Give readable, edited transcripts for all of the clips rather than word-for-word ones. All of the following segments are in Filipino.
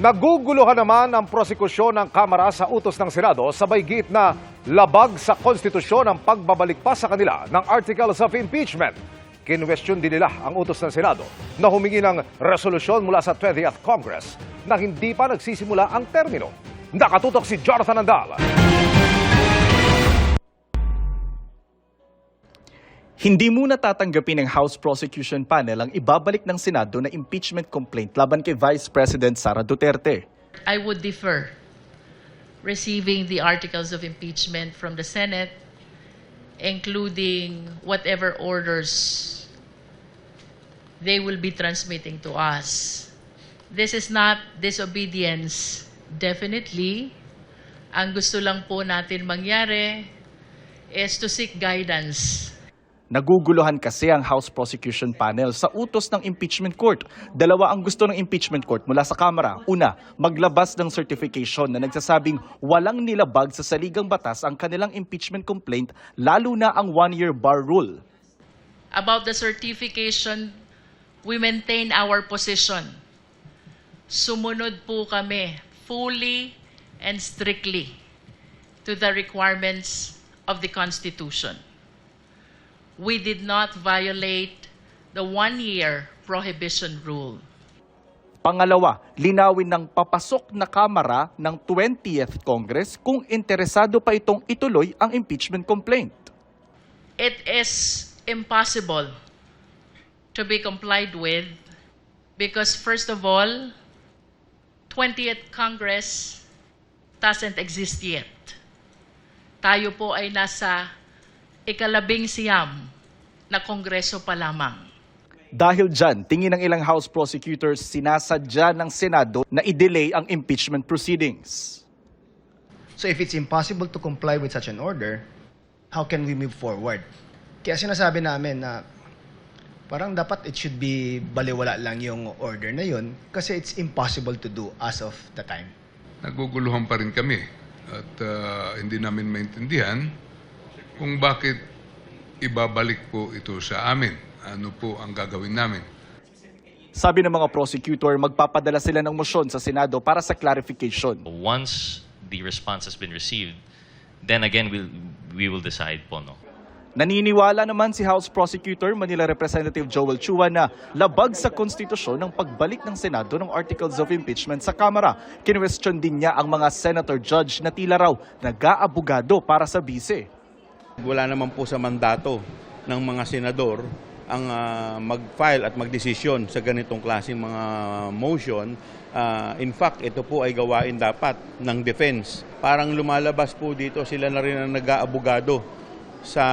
Naguguluhan naman ang prosekusyon ng Kamara sa utos ng Senado sa baygit na labag sa konstitusyon ang pagbabalik pa sa kanila ng Articles of Impeachment. Kinwestiyon din nila ang utos ng Senado na humingi ng resolusyon mula sa 20th Congress na hindi pa nagsisimula ang termino. Nakatutok si Jonathan Andal. Hindi muna tatanggapin ng House Prosecution Panel ang ibabalik ng Senado na impeachment complaint laban kay Vice President Sara Duterte. I would defer receiving the articles of impeachment from the Senate, including whatever orders they will be transmitting to us. This is not disobedience, definitely. Ang gusto lang po natin mangyari is to seek guidance. Naguguluhan kasi ang House Prosecution Panel sa utos ng impeachment court. Dalawa ang gusto ng impeachment court mula sa Kamara. Una, maglabas ng certification na nagsasabing walang nilabag sa saligang batas ang kanilang impeachment complaint, lalo na ang one-year bar rule. About the certification, we maintain our position. Sumunod po kami fully and strictly to the requirements of the Constitution. We did not violate the one-year prohibition rule. Pangalawa, linawin ng papasok na Kamara ng 20th Congress kung interesado pa itong ituloy ang impeachment complaint. It is impossible to be complied with because, first of all, 20th Congress doesn't exist yet. Tayo po ay nasa ika-labing-siyam na kongreso pa lamang. Dahil dyan, tingin ng ilang House prosecutors, sinasadya ng Senado na i-delay ang impeachment proceedings. So if it's impossible to comply with such an order, how can we move forward? Kaya sinasabi namin na parang dapat it should be baliwala lang yung order na yun kasi it's impossible to do as of the time. Naguguluhan pa rin kami at hindi namin maintindihan kung bakit ibabalik po ito sa amin. Ano po ang gagawin namin? Sabi ng mga prosecutor, magpapadala sila ng motion sa Senado para sa clarification. Once the response has been received, then again we will decide po, no? Naniniwala naman si House Prosecutor Manila Representative Joel Chua na labag sa konstitusyon ang pagbalik ng Senado ng Articles of Impeachment sa Kamara. Kinwestiyon din niya ang mga senator judge na tila raw nag-aabogado para sa bise. Wala naman po sa mandato ng mga senador ang mag-file at magdesisyon sa ganitong klaseng mga motion. In fact, ito po ay gawain dapat ng defense. Parang lumalabas po dito sila na rin ang nag-aabogado sa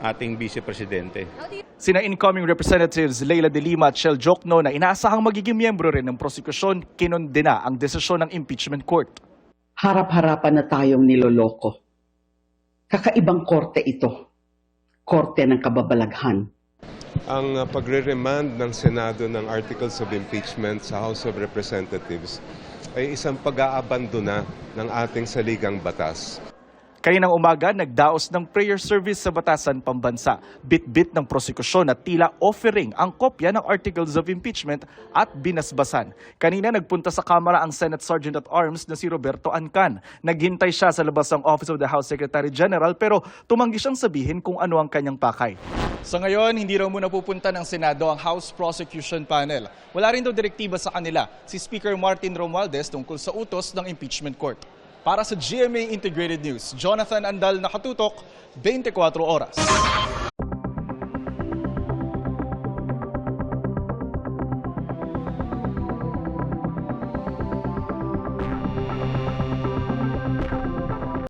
ating Vice Presidente. Sina incoming Representatives Leila de Lima at Shel Jokno na inaasahang magiging miyembro rin ng prosekusyon, kinondena ang desisyon ng impeachment court. Harap-harapan na tayong niloloko. Kakaibang korte ito. Korte ng kababalaghan. Ang pagre-remand ng Senado ng Articles of Impeachment sa House of Representatives ay isang pag-aabandona ng ating saligang batas. Kaninang umaga, nagdaos ng prayer service sa Batasan Pambansa. Bit-bit ng prosekusyon at tila offering ang kopya ng Articles of Impeachment at binasbasan. Kanina nagpunta sa Kamara ang Senate Sergeant at Arms na si Roberto Ancan. Naghintay siya sa labas ng Office of the House Secretary General pero tumanggi siyang sabihin kung ano ang kanyang pakay. Sa ngayon, hindi raw muna pupunta ng Senado ang House Prosecution Panel. Wala rin daw direktiba sa kanila si Speaker Martin Romualdez tungkol sa utos ng Impeachment Court. Para sa GMA Integrated News, Jonathan Andal, nakatutok, 24 oras.